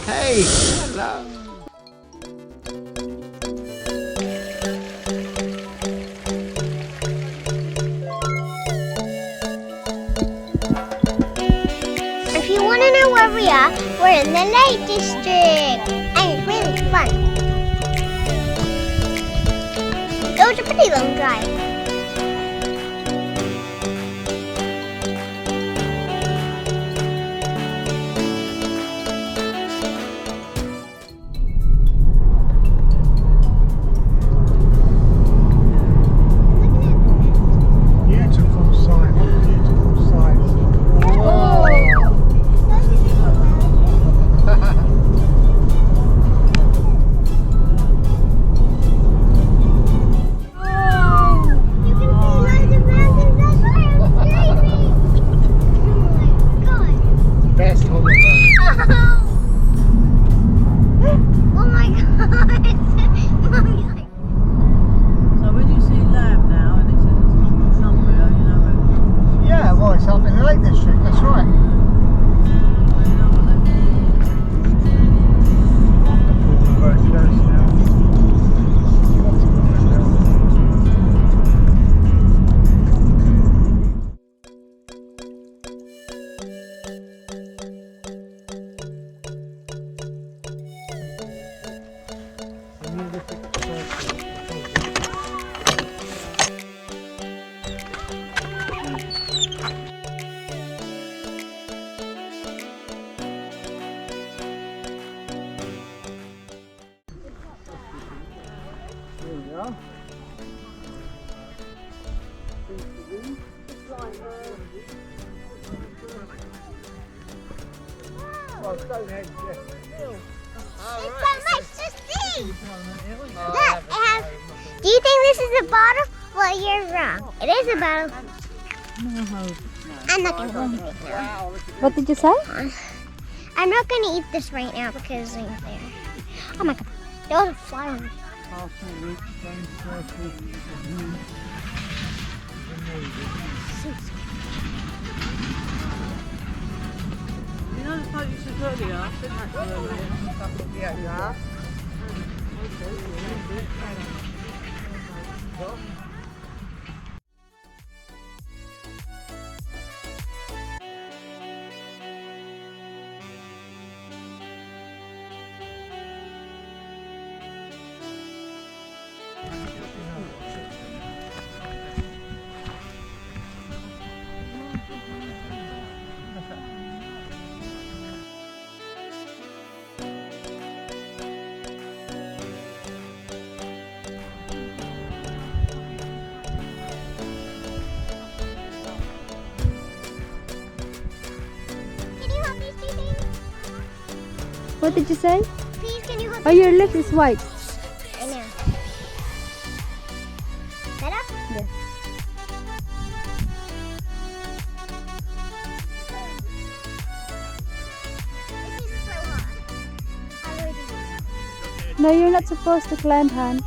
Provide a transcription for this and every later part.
Hey, hello. If you want to know where we are, we're in the Lake District, and it's really fun. It was a pretty long drive. Beautiful sight, beautiful sight. Best holiday. Oh my god! So when you see lamb now and it says it's not somewhere, you know where Yeah, well, it's up in the Lake District, that's right. you know what they mean. Where it goes now. Here we are. Oh, Stonehenge, yeah. It's so nice to see! Look, it has... Do you think this is a bottle? Well, you're wrong. It is a bottle. I'm not going to hold it now. What did you say? I'm not going to eat this right now because it's there. Oh my god. There was a fly on it. You know the photo you took earlier? I sent that to you earlier. Yeah. Can you help me see things? What did you say? Please, can you help Oh, me? your lips is white. I know. Better? Yes. This is so hard. How do I do this? No, you're not supposed to climb, Han.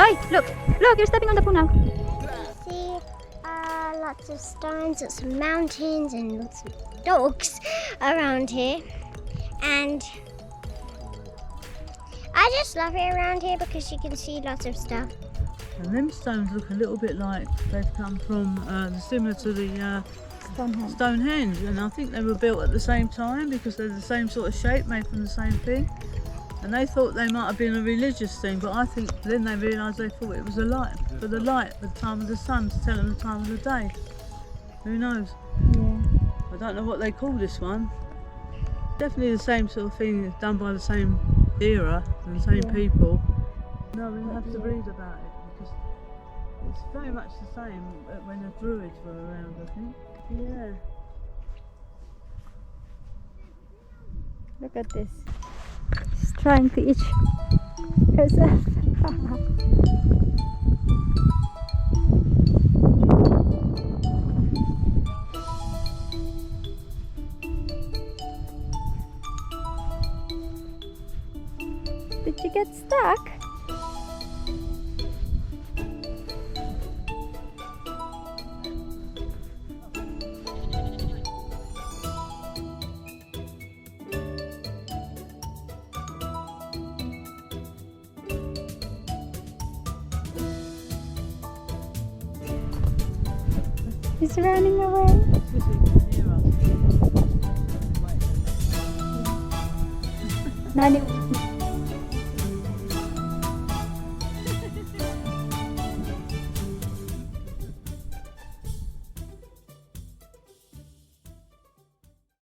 Oi, look, you're stepping on the pool now. See lots of stones, lots of mountains, and lots of dogs around here. And I just love it around here because you can see lots of stuff. And them stones look a little bit like they've come from similar to the Stonehenge, and I think they were built at the same time because they're the same sort of shape, made from the same thing. And they thought they might have been a religious thing, but I think then they realised they thought it was a light, for the time of the sun, to tell them the time of the day. Who knows? Yeah. I don't know what they call this one. Definitely the same sort of thing done by the same era and the same people. No, we'll have to read about it because it's very much the same when the Druids were around, I think. Yeah. Look at this. She's trying to itch herself. Did you get stuck? He's running away. Nani,